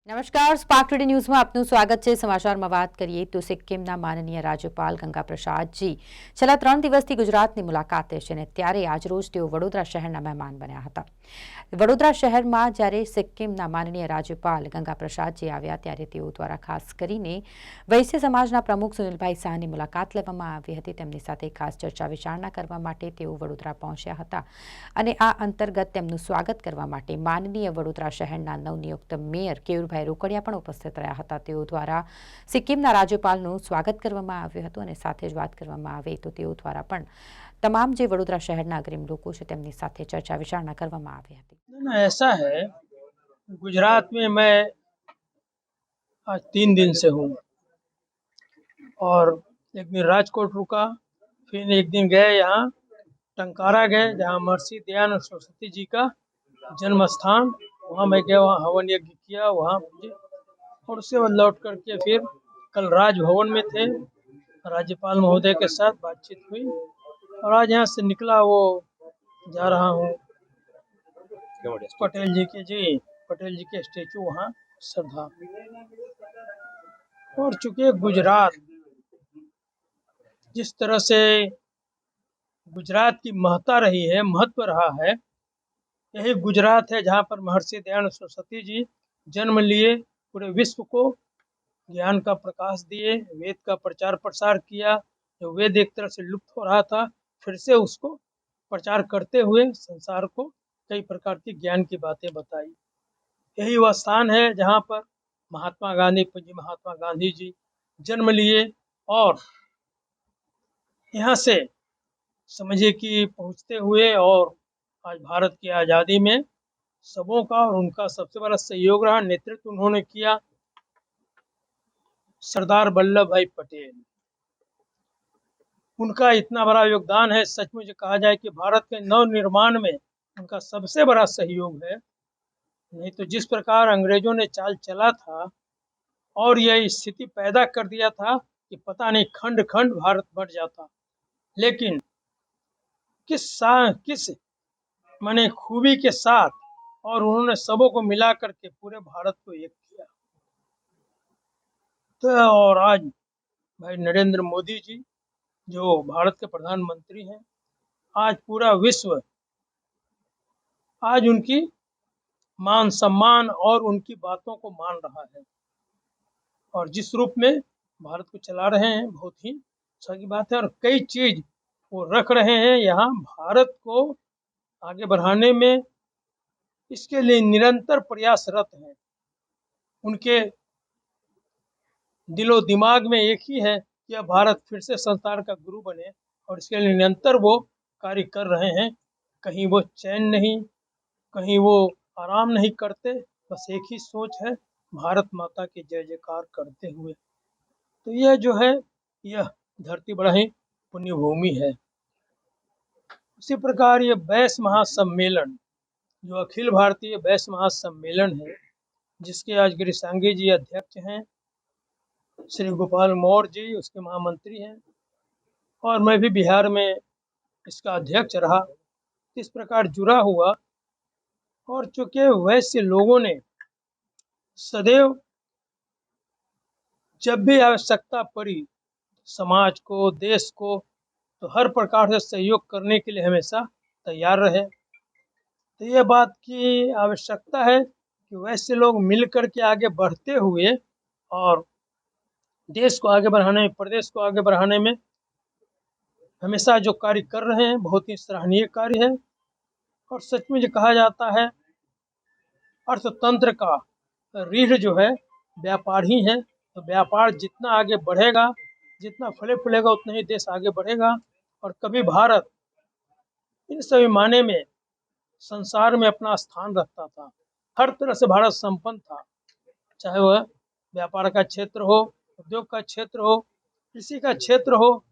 નમસ્કાર spark today ન્યૂઝમાં આપનું સ્વાગત છે। સમાચારમાં વાત કરીએ તો સિક્કિમના માનનીય રાજ્યપાલ ગંગા પ્રસાદજી છેલ્લા 3 દિવસથી ગુજરાતની મુલાકાતે છે અને ત્યારે આજરોજ તેઓ વડોદરા શહેરના મહેમાન બન્યા હતા। વડોદરા શહેરમાં જ્યારે સિક્કિમના માનનીય રાજ્યપાલ ગંગા પ્રસાદજી આવ્યા ત્યારે તેઓ દ્વારા ખાસ કરીને વૈશ્ય સમાજના પ્રમુખ સુનિલભાઈ શાહની મુલાકાત લેવામાં આવી હતી। તેમની સાથે ખાસ ચર્ચા વિચારણા કરવા માટે તેઓ વડોદરા પહોંચ્યા હતા અને આ અંતર્ગત તેમનું સ્વાગત કરવા માટે માનનીય વડોદરા શહેરના નવનિયુક્ત મેયર કેયુરભાઈ રોકડિયા પણ ઉપસ્થિત રહ્યા હતા। તેઓ દ્વારા સિક્કિમના રાજ્યપાલનું સ્વાગત કરવામાં આવ્યું હતું અને સાથે જ વાત કરવામાં આવે તો તેઓ દ્વારા પણ તમામ જે વડોદરા શહેરના અગ્રીમ લોકો છે તેમની સાથે ચર્ચા વિચારણા કરવામાં આવી હતી। ऐसा है, गुजरात में मैं आज 3 दिन से हूँ और एक दिन राजकोट रुका, फिर एक दिन गए यहाँ टंकारा गए जहाँ महर्षि दयानंद सरस्वती जी का जन्म स्थान, वहाँ मैं गया, वहाँ हवन यज्ञ किया, वहाँ पूजे और उसके बाद लौट करके फिर कल राजभवन में थे, राज्यपाल महोदय के साथ बातचीत हुई और आज यहाँ से निकला वो जा रहा हूँ पटेल जी के स्टेचू वहाँ श्रद्धा। और चूंकि गुजरात जिस तरह से गुजरात की महत्ता रही है, महत्व रहा है, यही गुजरात है जहाँ पर महर्षि दयानंद सरस्वती जी जन्म लिए, पूरे विश्व को ज्ञान का प्रकाश दिए, वेद का प्रचार प्रसार किया। जो वेद एक तरह से लुप्त हो रहा था, फिर से उसको प्रचार करते हुए संसार को कई प्रकार की ज्ञान की बातें बताई। यही वह स्थान है जहाँ पर महात्मा गांधी जी जन्म लिए और यहाँ से समझिए कि पहुँचते हुए और आज भारत की आज़ादी में सबों का और उनका सबसे बड़ा सहयोग रहा, नेतृत्व उन्होंने किया, सरदार वल्लभ भाई पटेल। उनका इतना बड़ा योगदान है, सचमुच कहा जाए कि भारत के नव निर्माण में उनका सबसे बड़ा सहयोग है। नहीं तो जिस प्रकार अंग्रेजों ने चाल चला था और यह स्थिति पैदा कर दिया था कि पता नहीं खंड खंड भारत बढ़ जाता, लेकिन किस माने खूबी के साथ और उन्होंने सबों को मिला करके पूरे भारत को एक किया। तो और आज भाई नरेंद्र मोदी जी जो भारत के प्रधानमंत्री हैं, आज पूरा विश्व आज उनकी मान सम्मान और उनकी बातों को मान रहा है और जिस रूप में भारत को चला रहे हैं, बहुत ही अच्छा की बात है। और कई चीज वो रख रहे हैं यहाँ भारत को आगे बढ़ाने में, इसके लिए निरंतर प्रयासरत हैं। उनके दिलो दिमाग में एक ही है कि अब भारत फिर से संसार का गुरु बने और इसके लिए निरंतर वो कार्य कर रहे हैं। कहीं वो चैन नहीं, कहीं वो आराम नहीं करते, बस एक ही सोच है, भारत माता की जय जयकार करते हुए। तो यह जो है, यह धरती बड़ा ही पुण्य भूमि है। उसी प्रकार ये वैश्य महासम्मेलन जो अखिल भारतीय वैश्य महासम्मेलन है, जिसके आज गिरिसांगी जी अध्यक्ष हैं, श्री गोपाल मौर्य जी उसके महामंत्री हैं और मैं भी बिहार में इसका अध्यक्ष रहा। इस प्रकार जुड़ा हुआ और चूंकि वैश्य लोगों ने सदैव जब भी आवश्यकता पड़ी समाज को, देश को, तो हर प्रकार से सहयोग करने के लिए हमेशा तैयार रहे। तो यह बात की आवश्यकता है कि वैसे लोग मिल कर के आगे बढ़ते हुए और देश को आगे बढ़ाने में, प्रदेश को आगे बढ़ाने में हमेशा जो कार्य कर रहे हैं, बहुत ही सराहनीय कार्य है। और सचमुच कहा जाता है अर्थतंत्र का रीढ़ जो है व्यापार ही है। तो व्यापार जितना आगे बढ़ेगा, जितना फले फूलेगा, उतना ही देश आगे बढ़ेगा। और कभी भारत इन सभी माने में संसार में अपना स्थान रखता था, हर तरह से भारत संपन्न था, चाहे वह व्यापार का क्षेत्र हो, उद्योग का क्षेत्र हो, कृषि का क्षेत्र हो,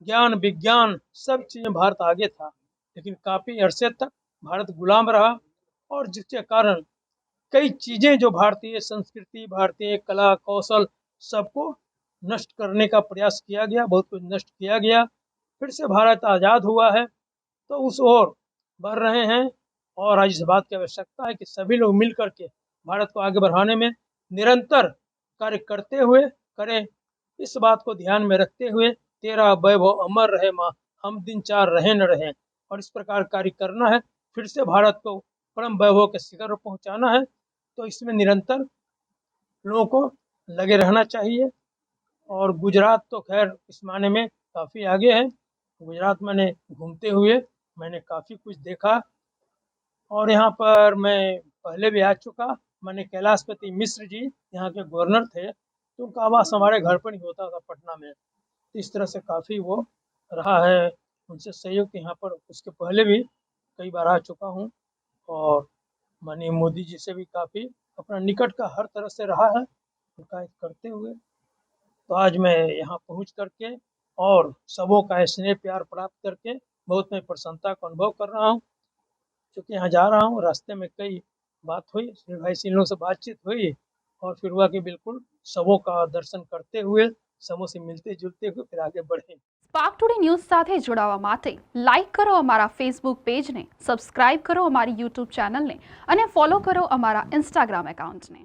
ज्ञान विज्ञान सब चीजें भारत आगे था। लेकिन काफी अरसे तक भारत गुलाम रहा और जिसके कारण कई चीजें जो भारतीय संस्कृति, भारतीय कला कौशल सबको नष्ट करने का प्रयास किया गया, बहुत कुछ नष्ट किया गया। फिर से भारत आज़ाद हुआ है तो उस ओर बढ़ रहे हैं और आज इस बात की आवश्यकता है कि सभी लोग मिल करके भारत को आगे बढ़ाने में निरंतर कार्य करते हुए करें। इस बात को ध्यान में रखते हुए तेरा वैभव अमर रहे माँ, हम दिन चार रहे न रहे, और इस प्रकार कार्य करना है। फिर से भारत को परम वैभव के शिखर पर पहुंचाना है, तो इसमें निरंतर लोगों को लगे रहना चाहिए। और गुजरात तो खैर इस मायने में काफ़ी आगे है। गुजरात मैंने घूमते हुए मैंने काफ़ी कुछ देखा, और यहाँ पर मैं पहले भी आ चुका। मैंने कैलाशपति मिश्र जी यहाँ के गवर्नर थे, तो उनका आवास हमारे घर पर ही होता था पटना में। तो इस तरह से काफ़ी वो रहा है, उनसे सहयोग यहाँ पर उसके पहले भी कई बार आ चुका हूँ। और माननीय मोदी जी से भी काफ़ी अपना निकट का हर तरह से रहा है उनका करते हुए। तो आज मैं यहाँ पहुँच करके और सबों का स्नेह प्यार प्राप्त करके बहुत मैं प्रसन्नता का अनुभव कर रहा हूँ। क्योंकि यहाँ जा रहा हूँ, रास्ते में कई बात हुई, सुनील भाई से इन लोगों से बातचीत हुई, और फिर हुआ कि बिल्कुल सबों का दर्शन करते हुए, सबों से मिलते जुलते हुए फिर आगे बढ़े। સ્પાર્ક ટુડે ન્યૂઝ સાથે જોડાવા માટે લાઇક કરો અમારા ફેસબુક પેજને, સબસ્ક્રાઇબ કરો અમારી યુટ્યુબ ચેનલને અને ફોલો કરો અમારા ઇન્સ્ટાગ્રામ એકાઉન્ટને।